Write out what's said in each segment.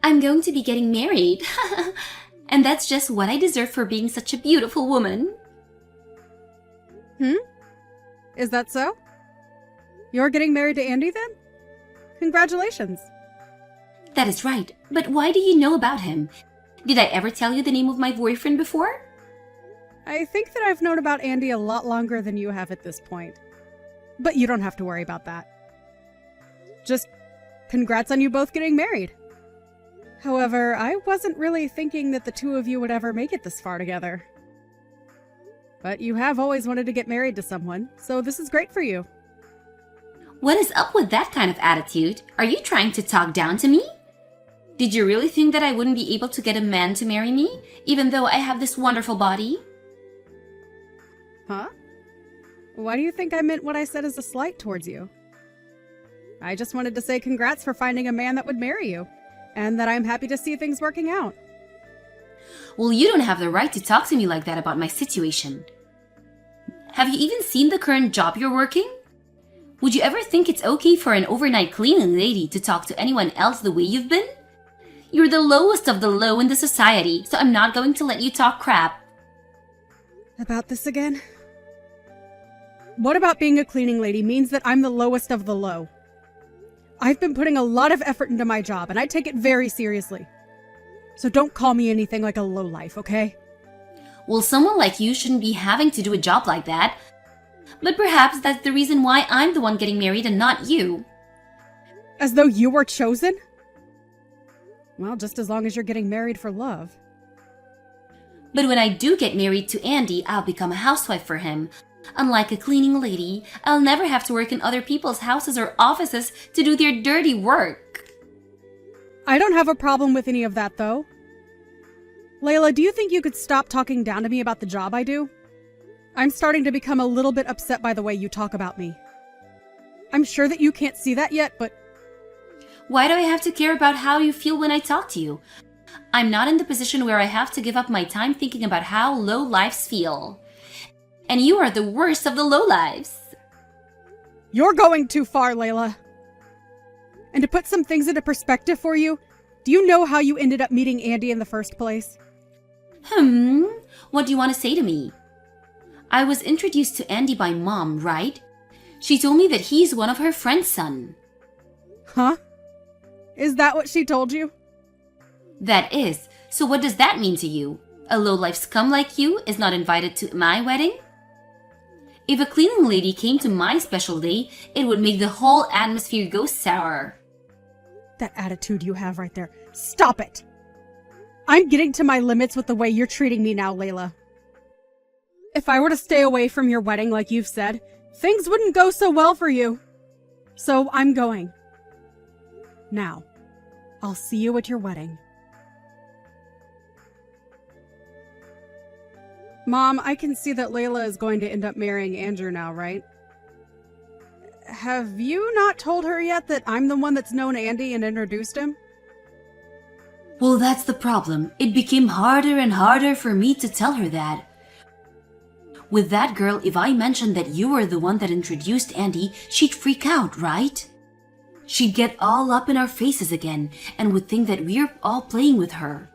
I'm going to be getting married. And that's just what I deserve for being such a beautiful woman. Is that so? You're getting married to Andy then? Congratulations. That is right. But why do you know about him? Did I ever tell you the name of my boyfriend before? I think that I've known about Andy a lot longer than you have at this point. But you don't have to worry about that. Just congrats on you both getting married. However, I wasn't really thinking that the two of you would ever make it this far together. But you have always wanted to get married to someone, so this is great for you. What is up with that kind of attitude? Are you trying to talk down to me? Did you really think that I wouldn't be able to get a man to marry me, even though I have this wonderful body? Huh? Why do you think I meant what I said as a slight towards you? I just wanted to say congrats for finding a man that would marry you, and that I'm happy to see things working out. Well, you don't have the right to talk to me like that about my situation. Have you even seen the current job you're working? Would you ever think it's okay for an overnight cleaning lady to talk to anyone else the way you've been? You're the lowest of the low in the society, so I'm not going to let you talk crap. About this again? What about being a cleaning lady means that I'm the lowest of the low? I've been putting a lot of effort into my job, and I take it very seriously. So don't call me anything like a lowlife, okay? Well, someone like you shouldn't be having to do a job like that. But perhaps that's the reason why I'm the one getting married and not you. As though you were chosen? Well, just as long as you're getting married for love. But when I do get married to Andy, I'll become a housewife for him. Unlike a cleaning lady, I'll never have to work in other people's houses or offices to do their dirty work. I don't have a problem with any of that, though. Layla, do you think you could stop talking down to me about the job I do? I'm starting to become a little bit upset by the way you talk about me. I'm sure that you can't see that yet, but... Why do I have to care about how you feel when I talk to you? I'm not in the position where I have to give up my time thinking about how low lives feel. And you are the worst of the low lives. You're going too far, Layla. And to put some things into perspective for you, do you know how you ended up meeting Andy in the first place? What do you want to say to me? I was introduced to Andy by Mom, right? She told me that he's one of her friend's son. Huh? Is that what she told you? That is. So what does that mean to you? A low-life scum like you is not invited to my wedding? If a cleaning lady came to my special day, it would make the whole atmosphere go sour. That attitude you have right there. Stop it! I'm getting to my limits with the way you're treating me now, Layla. If I were to stay away from your wedding like you've said, things wouldn't go so well for you. So I'm going. Now, I'll see you at your wedding. Mom, I can see that Layla is going to end up marrying Andrew now, right? Have you not told her yet that I'm the one that's known Andy and introduced him? Well, that's the problem. It became harder and harder for me to tell her that. With that girl, if I mentioned that you were the one that introduced Andy, she'd freak out, right? She'd get all up in our faces again and would think that we're all playing with her.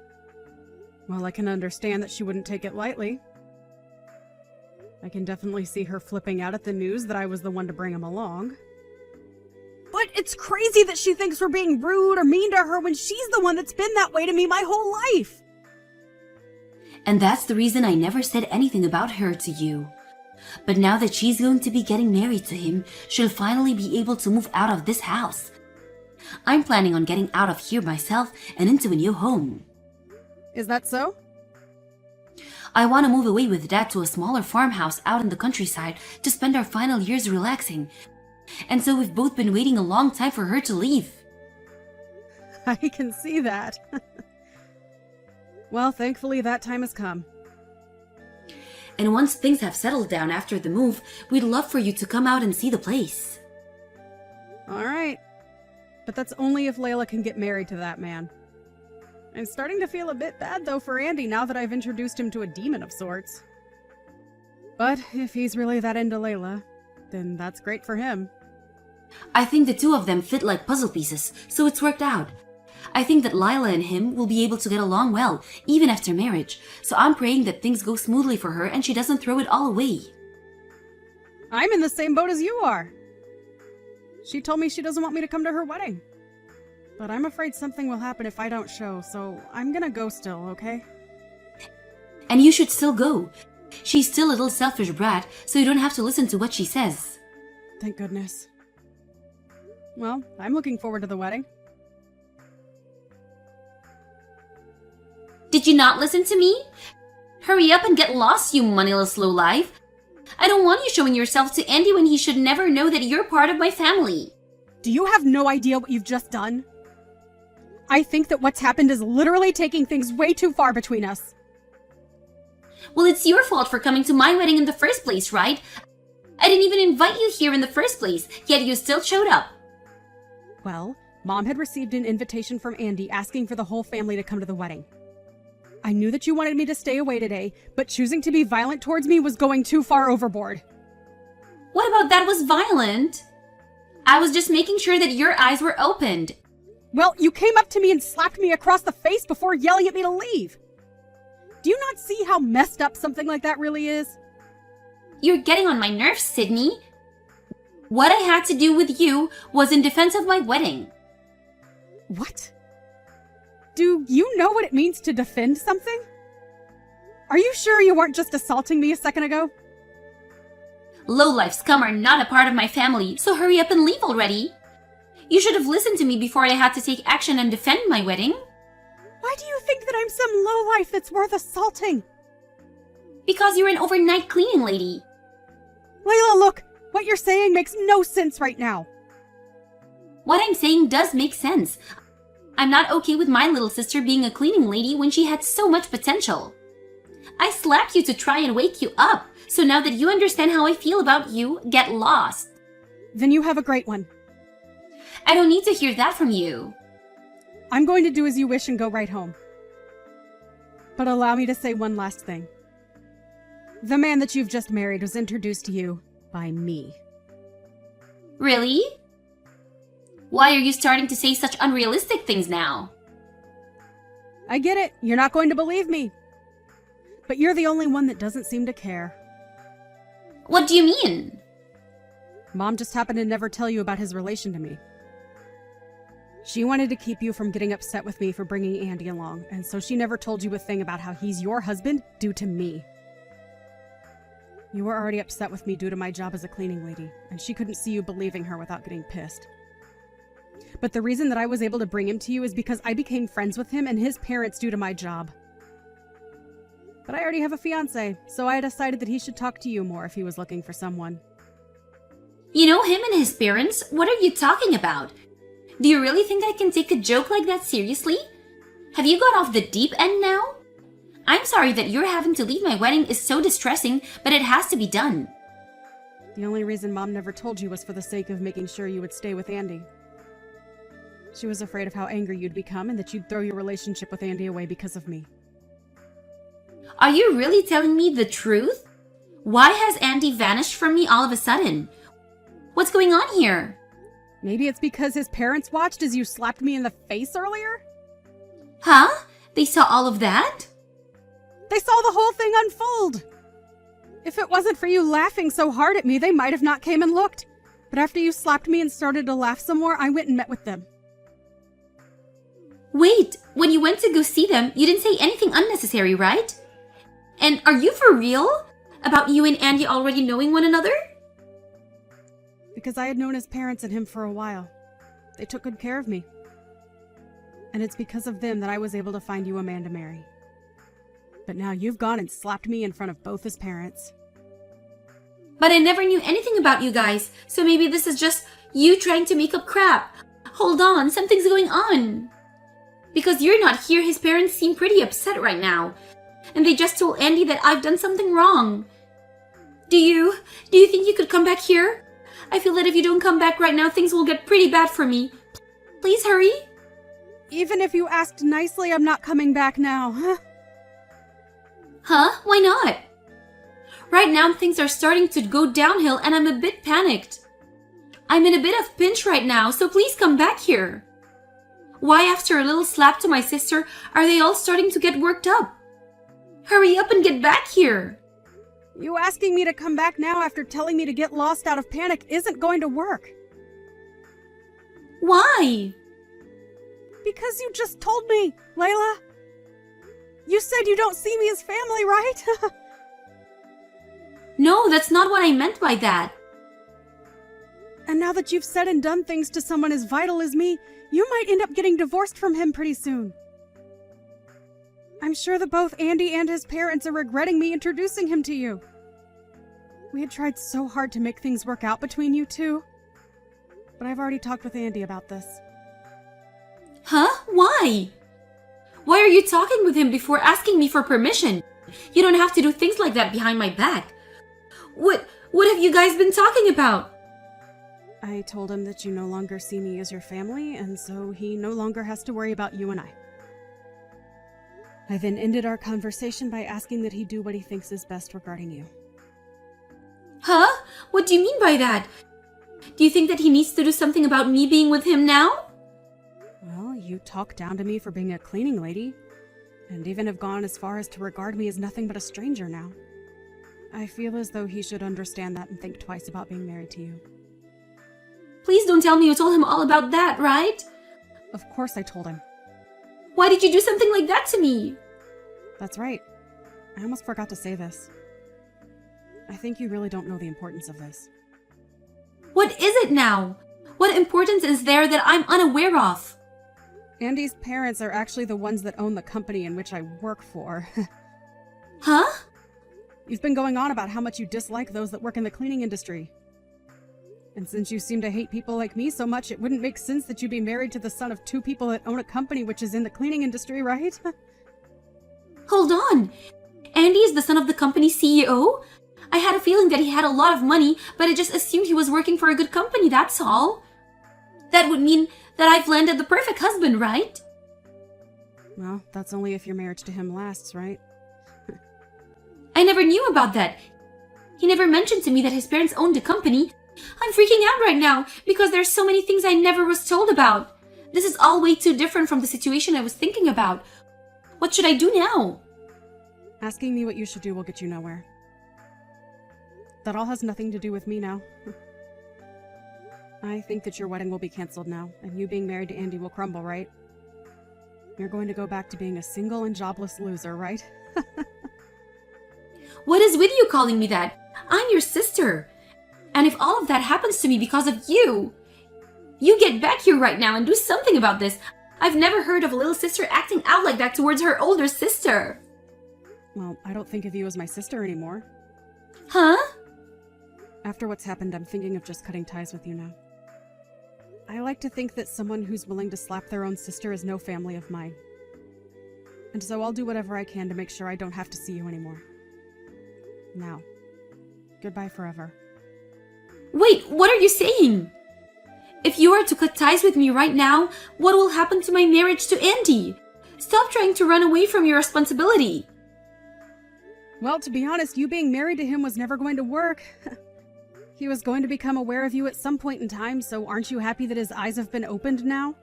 Well, I can understand that she wouldn't take it lightly. I can definitely see her flipping out at the news that I was the one to bring him along. But it's crazy that she thinks we're being rude or mean to her when she's the one that's been that way to me my whole life. And that's the reason I never said anything about her to you. But now that she's going to be getting married to him, she'll finally be able to move out of this house. I'm planning on getting out of here myself and into a new home. Is that so? I want to move away with Dad to a smaller farmhouse out in the countryside to spend our final years relaxing. And so we've both been waiting a long time for her to leave. I can see that. Well, thankfully that time has come. And once things have settled down after the move, we'd love for you to come out and see the place. All right. But that's only if Layla can get married to that man. I'm starting to feel a bit bad, though, for Andy now that I've introduced him to a demon of sorts. But if he's really that into Layla, then that's great for him. I think the two of them fit like puzzle pieces, so it's worked out. I think that Lila and him will be able to get along well, even after marriage. So I'm praying that things go smoothly for her and she doesn't throw it all away. I'm in the same boat as you are. She told me she doesn't want me to come to her wedding. But I'm afraid something will happen if I don't show, so I'm gonna go still, okay? And you should still go. She's still a little selfish brat, so you don't have to listen to what she says. Thank goodness. Well, I'm looking forward to the wedding. Did you not listen to me? Hurry up and get lost, you moneyless lowlife. I don't want you showing yourself to Andy when he should never know that you're part of my family. Do you have no idea what you've just done? I think that what's happened is literally taking things way too far between us. Well, it's your fault for coming to my wedding in the first place, right? I didn't even invite you here in the first place, yet you still showed up. Well, Mom had received an invitation from Andy asking for the whole family to come to the wedding. I knew that you wanted me to stay away today, but choosing to be violent towards me was going too far overboard. What about that was violent? I was just making sure that your eyes were opened. Well, you came up to me and slapped me across the face before yelling at me to leave. Do you not see how messed up something like that really is? You're getting on my nerves, Sydney. What I had to do with you was in defense of my wedding. What? Do you know what it means to defend something? Are you sure you weren't just assaulting me a second ago? Lowlife scum are not a part of my family, so hurry up and leave already. You should have listened to me before I had to take action and defend my wedding. Why do you think that I'm some lowlife that's worth assaulting? Because you're an overnight cleaning lady. Layla, look! What you're saying makes no sense right now. What I'm saying does make sense. I'm not okay with my little sister being a cleaning lady when she had so much potential. I slapped you to try and wake you up, so now that you understand how I feel about you, get lost. Then you have a great one. I don't need to hear that from you. I'm going to do as you wish and go right home. But allow me to say one last thing. The man that you've just married was introduced to you by me. Really? Why are you starting to say such unrealistic things now? I get it. You're not going to believe me. But you're the only one that doesn't seem to care. What do you mean? Mom just happened to never tell you about his relation to me. She wanted to keep you from getting upset with me for bringing Andy along, and so she never told you a thing about how he's your husband due to me. You were already upset with me due to my job as a cleaning lady, and she couldn't see you believing her without getting pissed. But the reason that I was able to bring him to you is because I became friends with him and his parents due to my job. But I already have a fiancé, so I decided that he should talk to you more if he was looking for someone. You know him and his parents? What are you talking about? Do you really think I can take a joke like that seriously? Have you gone off the deep end now? I'm sorry that you're having to leave my wedding is so distressing, but it has to be done. The only reason Mom never told you was for the sake of making sure you would stay with Andy. She was afraid of how angry you'd become and that you'd throw your relationship with Andy away because of me. Are you really telling me the truth? Why has Andy vanished from me all of a sudden? What's going on here? Maybe it's because his parents watched as you slapped me in the face earlier? Huh? They saw all of that? They saw the whole thing unfold! If it wasn't for you laughing so hard at me, they might have not came and looked. But after you slapped me and started to laugh some more, I went and met with them. Wait, when you went to go see them, you didn't say anything unnecessary, right? And are you for real? About you and Andy already knowing one another? Because I had known his parents and him for a while. They took good care of me. And it's because of them that I was able to find you a man to marry. But now you've gone and slapped me in front of both his parents. But I never knew anything about you guys, so maybe this is just you trying to make up crap. Hold on, something's going on. Because you're not here, his parents seem pretty upset right now. And they just told Andy that I've done something wrong. Do you think you could come back here? I feel that if you don't come back right now, things will get pretty bad for me. Please hurry. Even if you asked nicely, I'm not coming back now, huh? Huh? Why not? Right now, things are starting to go downhill and I'm a bit panicked. I'm in a bit of pinch right now, so please come back here. Why, after a little slap to my sister, are they all starting to get worked up? Hurry up and get back here! You asking me to come back now after telling me to get lost out of panic isn't going to work. Why? Because you just told me, Layla. You said you don't see me as family, right? No, that's not what I meant by that. And now that you've said and done things to someone as vital as me, you might end up getting divorced from him pretty soon. I'm sure that both Andy and his parents are regretting me introducing him to you. We had tried so hard to make things work out between you two. But I've already talked with Andy about this. Huh? Why? Why are you talking with him before asking me for permission? You don't have to do things like that behind my back. What have you guys been talking about? I told him that you no longer see me as your family, and so he no longer has to worry about you and I. I then ended our conversation by asking that he do what he thinks is best regarding you. Huh? What do you mean by that? Do you think that he needs to do something about me being with him now? Well, you talk down to me for being a cleaning lady, and even have gone as far as to regard me as nothing but a stranger now. I feel as though he should understand that and think twice about being married to you. Please don't tell me you told him all about that, right? Of course I told him. Why did you do something like that to me? That's right. I almost forgot to say this. I think you really don't know the importance of this. What is it now? What importance is there that I'm unaware of? Andy's parents are actually the ones that own the company in which I work for. Huh? You've been going on about how much you dislike those that work in the cleaning industry. And since you seem to hate people like me so much, it wouldn't make sense that you be married to the son of two people that own a company which is in the cleaning industry, right? Hold on. Andy is the son of the company CEO? I had a feeling that he had a lot of money, but I just assumed he was working for a good company, that's all. That would mean that I've landed the perfect husband, right? Well, that's only if your marriage to him lasts, right? I never knew about that. He never mentioned to me that his parents owned a company. I'm freaking out right now because there's so many things I never was told about. This is all way too different from the situation I was thinking about. What should I do now? Asking me what you should do will get you nowhere. That all has nothing to do with me now. I think that your wedding will be canceled now, and you being married to Andy will crumble, right? You're going to go back to being a single and jobless loser, right? What is with you calling me that? I'm your sister. And if all of that happens to me because of you, you get back here right now and do something about this. I've never heard of a little sister acting out like that towards her older sister. Well, I don't think of you as my sister anymore. Huh? After what's happened, I'm thinking of just cutting ties with you now. I like to think that someone who's willing to slap their own sister is no family of mine. And so I'll do whatever I can to make sure I don't have to see you anymore. Now, goodbye forever. Wait, what are you saying? If you are to cut ties with me right now, what will happen to my marriage to Andy? Stop trying to run away from your responsibility. Well, to be honest, you being married to him was never going to work. He was going to become aware of you at some point in time, so aren't you happy that his eyes have been opened now?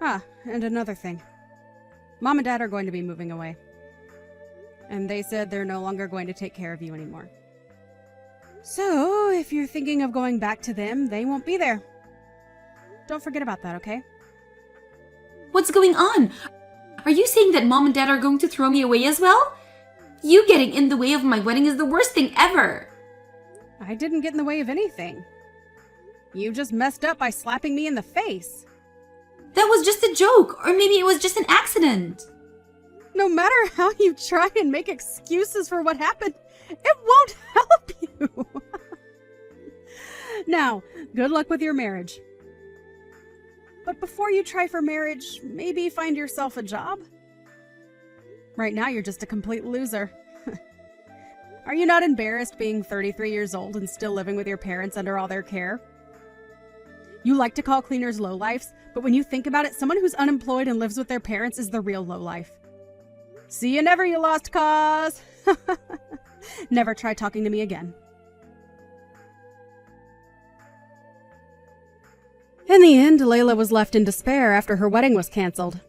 Ah, and another thing. Mom and Dad are going to be moving away. And they said they're no longer going to take care of you anymore. So, if you're thinking of going back to them, they won't be there. Don't forget about that, okay? What's going on? Are you saying that Mom and Dad are going to throw me away as well? You getting in the way of my wedding is the worst thing ever. I didn't get in the way of anything. You just messed up by slapping me in the face. That was just a joke, or maybe it was just an accident. No matter how you try and make excuses for what happened, it won't help you. Now, good luck with your marriage. But before you try for marriage, maybe find yourself a job? Right now, you're just a complete loser. Are you not embarrassed being 33 years old and still living with your parents under all their care? You like to call cleaners lowlifes, but when you think about it, someone who's unemployed and lives with their parents is the real lowlife. See you never, you lost cause! Never try talking to me again. In the end, Layla was left in despair after her wedding was canceled.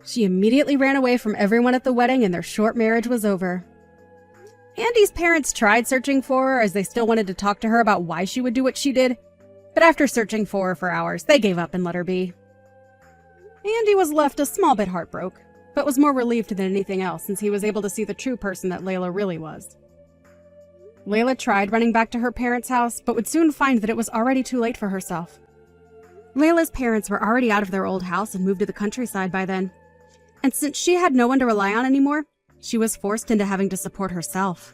She immediately ran away from everyone at the wedding and their short marriage was over. Andy's parents tried searching for her as they still wanted to talk to her about why she would do what she did, but after searching for her for hours, they gave up and let her be. Andy was left a small bit heartbroken, but was more relieved than anything else since he was able to see the true person that Layla really was. Layla tried running back to her parents' house, but would soon find that it was already too late for herself. Layla's parents were already out of their old house and moved to the countryside by then, and since she had no one to rely on anymore, she was forced into having to support herself.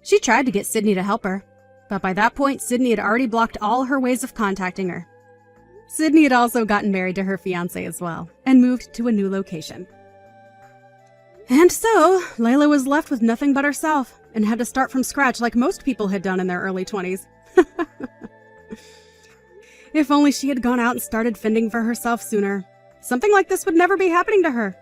She tried to get Sydney to help her, but by that point, Sydney had already blocked all her ways of contacting her. Sydney had also gotten married to her fiancé as well, and moved to a new location. And so, Layla was left with nothing but herself, and had to start from scratch like most people had done in their early 20s. If only she had gone out and started fending for herself sooner. Something like this would never be happening to her.